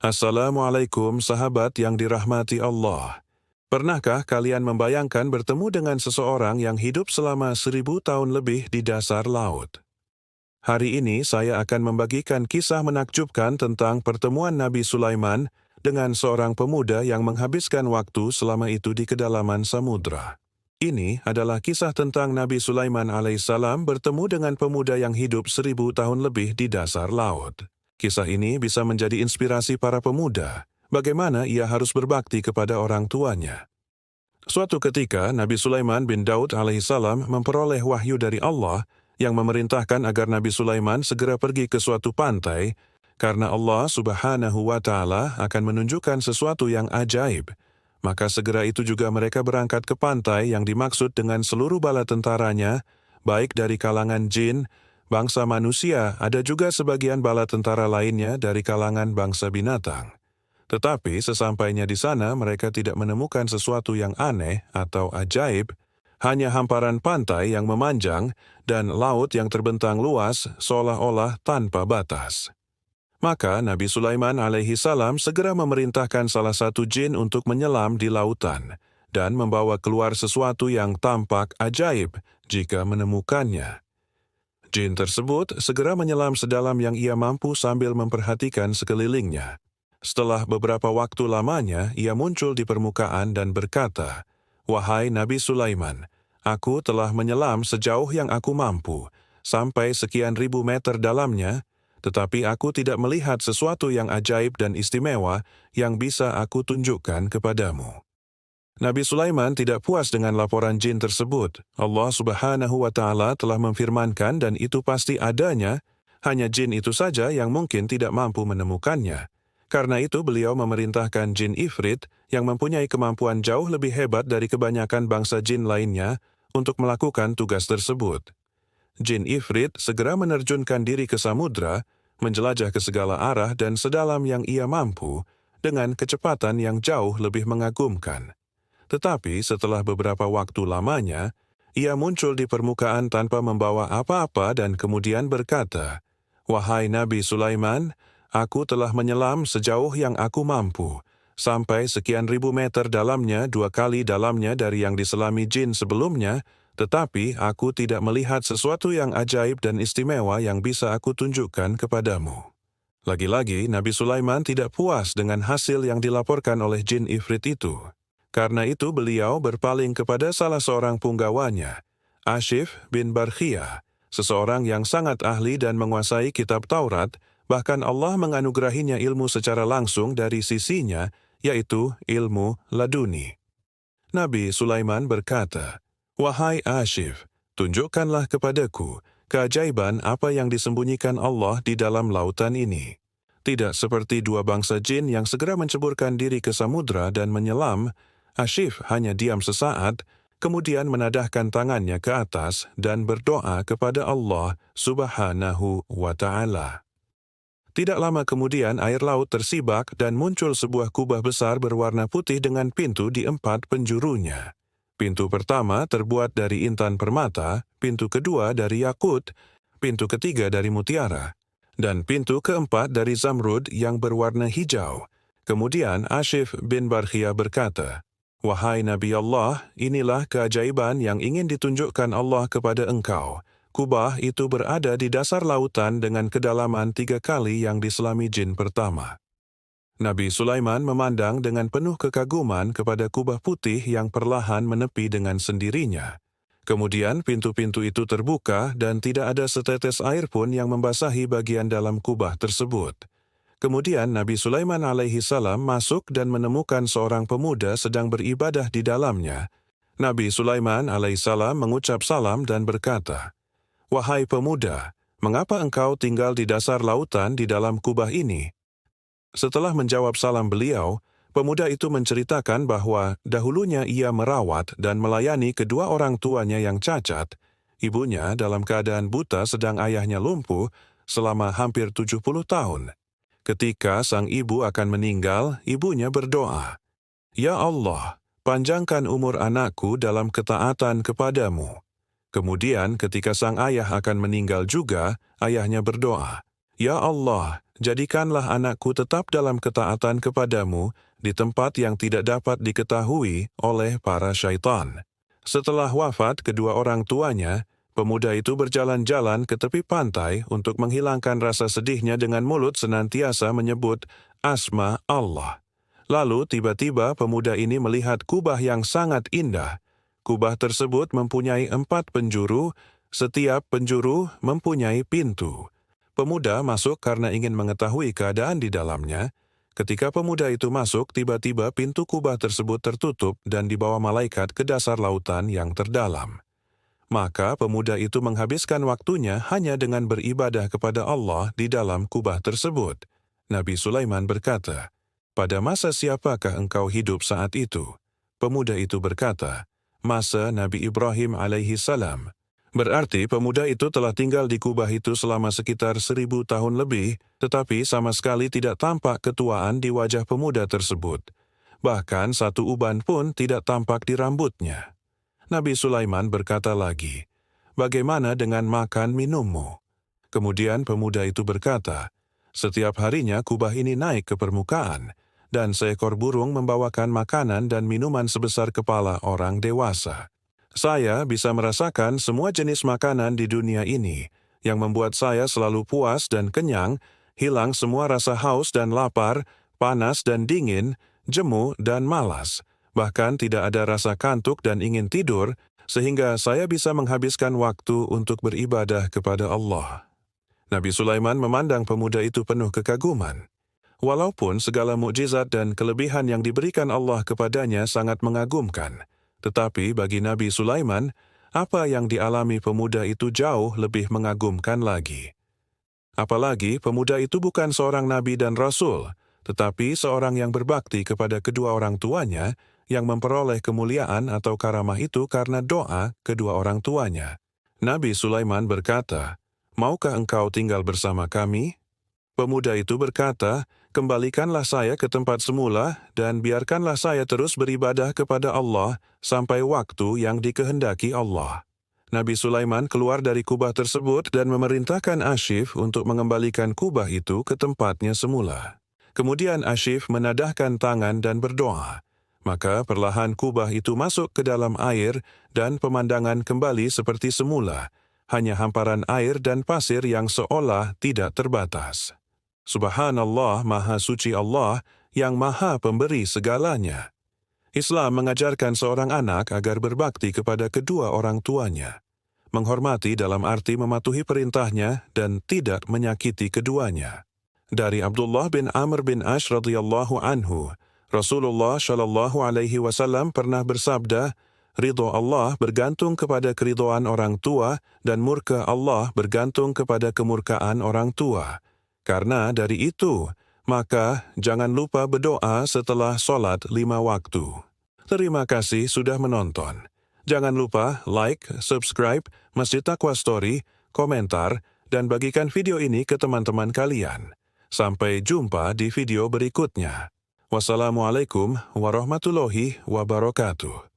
Assalamualaikum sahabat yang dirahmati Allah. Pernahkah kalian membayangkan bertemu dengan seseorang yang hidup selama 1000 tahun lebih di dasar laut? Hari ini saya akan membagikan kisah menakjubkan tentang pertemuan Nabi Sulaiman dengan seorang pemuda yang menghabiskan waktu selama itu di kedalaman samudra. Ini adalah kisah tentang Nabi Sulaiman alaihissalam bertemu dengan pemuda yang hidup 1000 tahun lebih di dasar laut. Kisah ini bisa menjadi inspirasi para pemuda, bagaimana ia harus berbakti kepada orang tuanya. Suatu ketika, Nabi Sulaiman bin Daud alaihissalam memperoleh wahyu dari Allah yang memerintahkan agar Nabi Sulaiman segera pergi ke suatu pantai, karena Allah Subhanahu wa Ta'ala akan menunjukkan sesuatu yang ajaib. Maka segera itu juga mereka berangkat ke pantai yang dimaksud dengan seluruh bala tentaranya, baik dari kalangan jin, bangsa manusia, ada juga sebagian bala tentara lainnya dari kalangan bangsa binatang. Tetapi sesampainya di sana mereka tidak menemukan sesuatu yang aneh atau ajaib, hanya hamparan pantai yang memanjang dan laut yang terbentang luas seolah-olah tanpa batas. Maka Nabi Sulaiman alaihi salam segera memerintahkan salah satu jin untuk menyelam di lautan dan membawa keluar sesuatu yang tampak ajaib jika menemukannya. Jin tersebut segera menyelam sedalam yang ia mampu sambil memperhatikan sekelilingnya. Setelah beberapa waktu lamanya, ia muncul di permukaan dan berkata, "Wahai Nabi Sulaiman, aku telah menyelam sejauh yang aku mampu, sampai sekian ribu meter dalamnya, tetapi aku tidak melihat sesuatu yang ajaib dan istimewa yang bisa aku tunjukkan kepadamu." Nabi Sulaiman tidak puas dengan laporan jin tersebut. Allah Subhanahu wa Ta'ala telah memfirmankan dan itu pasti adanya, hanya jin itu saja yang mungkin tidak mampu menemukannya. Karena itu beliau memerintahkan jin Ifrit yang mempunyai kemampuan jauh lebih hebat dari kebanyakan bangsa jin lainnya untuk melakukan tugas tersebut. Jin Ifrit segera menerjunkan diri ke samudra, menjelajah ke segala arah dan sedalam yang ia mampu, dengan kecepatan yang jauh lebih mengagumkan. Tetapi setelah beberapa waktu lamanya, ia muncul di permukaan tanpa membawa apa-apa dan kemudian berkata, "Wahai Nabi Sulaiman, aku telah menyelam sejauh yang aku mampu, sampai sekian ribu meter dalamnya, 2 kali dalamnya dari yang diselami jin sebelumnya, tetapi aku tidak melihat sesuatu yang ajaib dan istimewa yang bisa aku tunjukkan kepadamu." Lagi-lagi, Nabi Sulaiman tidak puas dengan hasil yang dilaporkan oleh jin Ifrit itu. Karena itu beliau berpaling kepada salah seorang punggawanya, Ashif bin Barkhiyah, seseorang yang sangat ahli dan menguasai kitab Taurat, bahkan Allah menganugerahinya ilmu secara langsung dari sisinya, yaitu ilmu laduni. Nabi Sulaiman berkata, "Wahai Ashif, tunjukkanlah kepadaku keajaiban apa yang disembunyikan Allah di dalam lautan ini." Tidak seperti dua bangsa jin yang segera menceburkan diri ke samudra dan menyelam, Ashif hanya diam sesaat, kemudian menadahkan tangannya ke atas dan berdoa kepada Allah Subhanahu wa Ta'ala. Tidak lama kemudian air laut tersibak dan muncul sebuah kubah besar berwarna putih dengan pintu di 4 penjurunya. Pintu pertama terbuat dari intan permata, pintu kedua dari yakut, pintu ketiga dari mutiara, dan pintu keempat dari zamrud yang berwarna hijau. Kemudian Ashif bin Barkhiyah berkata, "Wahai Nabi Allah, inilah keajaiban yang ingin ditunjukkan Allah kepada engkau. Kubah itu berada di dasar lautan dengan kedalaman 3 kali yang diselami jin pertama." Nabi Sulaiman memandang dengan penuh kekaguman kepada kubah putih yang perlahan menepi dengan sendirinya. Kemudian pintu-pintu itu terbuka dan tidak ada setetes air pun yang membasahi bagian dalam kubah tersebut. Kemudian Nabi Sulaiman alaihi salam masuk dan menemukan seorang pemuda sedang beribadah di dalamnya. Nabi Sulaiman alaihi salam mengucap salam dan berkata, "Wahai pemuda, mengapa engkau tinggal di dasar lautan di dalam kubah ini?" Setelah menjawab salam beliau, pemuda itu menceritakan bahwa dahulunya ia merawat dan melayani kedua orang tuanya yang cacat, ibunya dalam keadaan buta sedang ayahnya lumpuh selama hampir 70 tahun. Ketika sang ibu akan meninggal, ibunya berdoa, "Ya Allah, panjangkan umur anakku dalam ketaatan kepadamu." Kemudian ketika sang ayah akan meninggal juga, ayahnya berdoa, "Ya Allah, jadikanlah anakku tetap dalam ketaatan kepadamu di tempat yang tidak dapat diketahui oleh para syaitan. Setelah wafat kedua orang tuanya, pemuda itu berjalan-jalan ke tepi pantai untuk menghilangkan rasa sedihnya dengan mulut senantiasa menyebut asma Allah. Lalu tiba-tiba pemuda ini melihat kubah yang sangat indah. Kubah tersebut mempunyai 4 penjuru, setiap penjuru mempunyai pintu. Pemuda masuk karena ingin mengetahui keadaan di dalamnya. Ketika pemuda itu masuk, tiba-tiba pintu kubah tersebut tertutup dan dibawa malaikat ke dasar lautan yang terdalam. Maka pemuda itu menghabiskan waktunya hanya dengan beribadah kepada Allah di dalam kubah tersebut. Nabi Sulaiman berkata, "Pada masa siapakah engkau hidup saat itu?" Pemuda itu berkata, "Masa Nabi Ibrahim alaihi salam." Berarti pemuda itu telah tinggal di kubah itu selama sekitar 1000 tahun lebih, tetapi sama sekali tidak tampak ketuaan di wajah pemuda tersebut. Bahkan satu uban pun tidak tampak di rambutnya. Nabi Sulaiman berkata lagi, "Bagaimana dengan makan minummu?" Kemudian pemuda itu berkata, "Setiap harinya kubah ini naik ke permukaan, dan seekor burung membawakan makanan dan minuman sebesar kepala orang dewasa. Saya bisa merasakan semua jenis makanan di dunia ini, yang membuat saya selalu puas dan kenyang, hilang semua rasa haus dan lapar, panas dan dingin, jemu dan malas. Bahkan tidak ada rasa kantuk dan ingin tidur, sehingga saya bisa menghabiskan waktu untuk beribadah kepada Allah." Nabi Sulaiman memandang pemuda itu penuh kekaguman. Walaupun segala mukjizat dan kelebihan yang diberikan Allah kepadanya sangat mengagumkan, tetapi bagi Nabi Sulaiman, apa yang dialami pemuda itu jauh lebih mengagumkan lagi. Apalagi pemuda itu bukan seorang nabi dan rasul, tetapi seorang yang berbakti kepada kedua orang tuanya, yang memperoleh kemuliaan atau karamah itu karena doa kedua orang tuanya. Nabi Sulaiman berkata, "Maukah engkau tinggal bersama kami?" Pemuda itu berkata, "Kembalikanlah saya ke tempat semula dan biarkanlah saya terus beribadah kepada Allah sampai waktu yang dikehendaki Allah." Nabi Sulaiman keluar dari kubah tersebut dan memerintahkan Ashif untuk mengembalikan kubah itu ke tempatnya semula. Kemudian Ashif menadahkan tangan dan berdoa. Maka perlahan kubah itu masuk ke dalam air dan pemandangan kembali seperti semula, hanya hamparan air dan pasir yang seolah tidak terbatas. Subhanallah, Maha Suci Allah yang Maha Pemberi segalanya. Islam mengajarkan seorang anak agar berbakti kepada kedua orang tuanya, menghormati dalam arti mematuhi perintahnya dan tidak menyakiti keduanya. Dari Abdullah bin Amr bin Ash radhiyallahu anhu, Rasulullah shallallahu alaihi wasallam pernah bersabda, "Ridho Allah bergantung kepada keridhoan orang tua dan murka Allah bergantung kepada kemurkaan orang tua. Karena dari itu, maka jangan lupa berdoa setelah sholat 5 waktu." Terima kasih sudah menonton. Jangan lupa like, subscribe Masjid Taqwa Story, komentar, dan bagikan video ini ke teman-teman kalian. Sampai jumpa di video berikutnya. Wassalamualaikum warahmatullahi wabarakatuh.